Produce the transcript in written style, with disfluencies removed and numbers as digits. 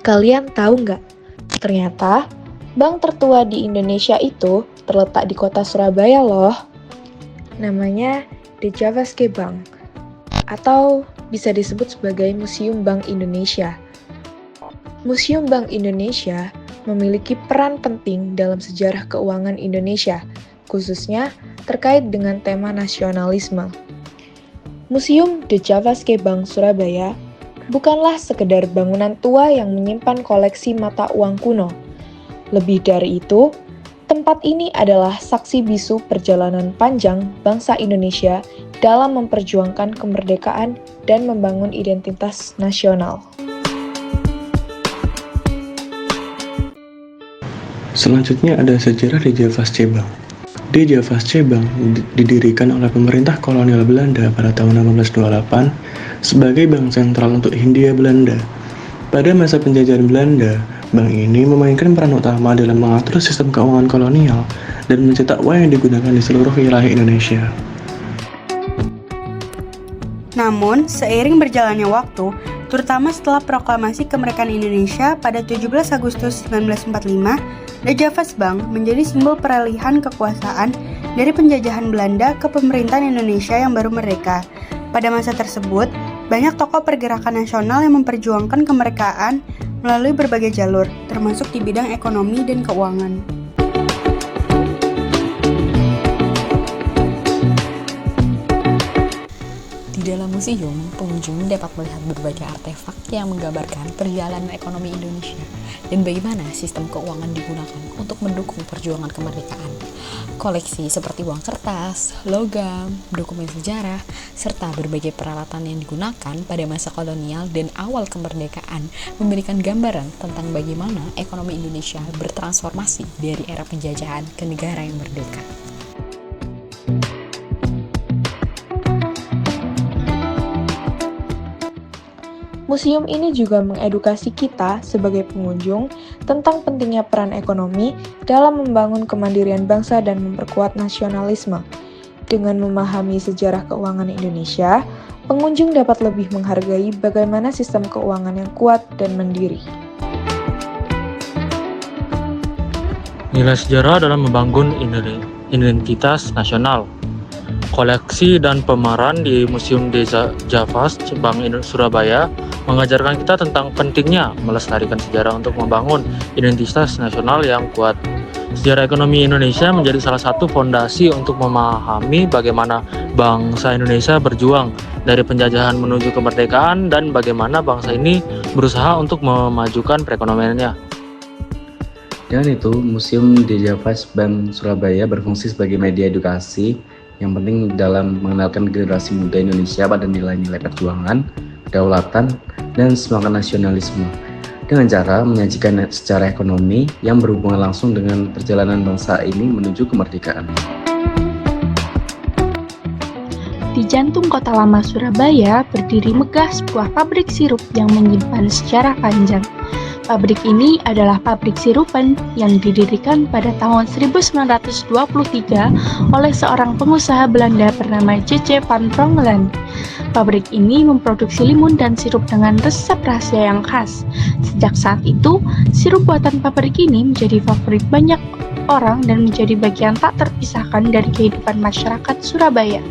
Kalian tahu nggak? Ternyata, bank tertua di Indonesia itu terletak di kota Surabaya loh. Namanya The Javaske Bank, atau bisa disebut sebagai Museum Bank Indonesia. Museum Bank Indonesia memiliki peran penting dalam sejarah keuangan Indonesia, khususnya terkait dengan tema nasionalisme. Museum The Javaske Bank Surabaya bukanlah sekedar bangunan tua yang menyimpan koleksi mata uang kuno. Lebih dari itu, tempat ini adalah saksi bisu perjalanan panjang bangsa Indonesia dalam memperjuangkan kemerdekaan dan membangun identitas nasional. Selanjutnya ada sejarah di Javaske Bank. Di Javaske Bank didirikan oleh pemerintah kolonial Belanda pada tahun 1828 sebagai bank sentral untuk Hindia Belanda. Pada masa penjajahan Belanda, bank ini memainkan peran utama dalam mengatur sistem keuangan kolonial dan mencetak uang yang digunakan di seluruh wilayah Indonesia. Namun, seiring berjalannya waktu, terutama setelah proklamasi kemerdekaan Indonesia pada 17 Agustus 1945, The Javaske Bank menjadi simbol peralihan kekuasaan dari penjajahan Belanda ke pemerintahan Indonesia yang baru merdeka. Pada masa tersebut, banyak tokoh pergerakan nasional yang memperjuangkan kemerdekaan melalui berbagai jalur, termasuk di bidang ekonomi dan keuangan. Di dalam museum, pengunjung dapat melihat berbagai artefak yang menggambarkan perjalanan ekonomi Indonesia dan bagaimana sistem keuangan digunakan untuk mendukung perjuangan kemerdekaan. Koleksi seperti uang kertas, logam, dokumen sejarah, serta berbagai peralatan yang digunakan pada masa kolonial dan awal kemerdekaan memberikan gambaran tentang bagaimana ekonomi Indonesia bertransformasi dari era penjajahan ke negara yang merdeka. Museum ini juga mengedukasi kita sebagai pengunjung tentang pentingnya peran ekonomi dalam membangun kemandirian bangsa dan memperkuat nasionalisme. Dengan memahami sejarah keuangan Indonesia, pengunjung dapat lebih menghargai bagaimana sistem keuangan yang kuat dan mandiri. Nilai sejarah dalam membangun identitas nasional. Koleksi dan pemeran di Museum The Javaske Bank Surabaya mengajarkan kita tentang pentingnya melestarikan sejarah untuk membangun identitas nasional yang kuat. Sejarah ekonomi Indonesia menjadi salah satu fondasi untuk memahami bagaimana bangsa Indonesia berjuang dari penjajahan menuju kemerdekaan dan bagaimana bangsa ini berusaha untuk memajukan perekonomiannya. Dengan itu, Museum The Javaske Bank Surabaya berfungsi sebagai media edukasi yang penting dalam mengenalkan generasi muda Indonesia pada nilai-nilai perjuangan, kedaulatan, dan semangat nasionalisme dengan cara menyajikan secara ekonomi yang berhubungan langsung dengan perjalanan bangsa ini menuju kemerdekaan. Di jantung kota lama Surabaya berdiri megah sebuah pabrik sirup yang menyimpan sejarah panjang. Pabrik ini adalah pabrik sirupan yang didirikan pada tahun 1923 oleh seorang pengusaha Belanda bernama J.C. van Tongeren. Pabrik ini memproduksi limun dan sirup dengan resep rahasia yang khas. Sejak saat itu, sirup buatan pabrik ini menjadi favorit banyak orang dan menjadi bagian tak terpisahkan dari kehidupan masyarakat Surabaya.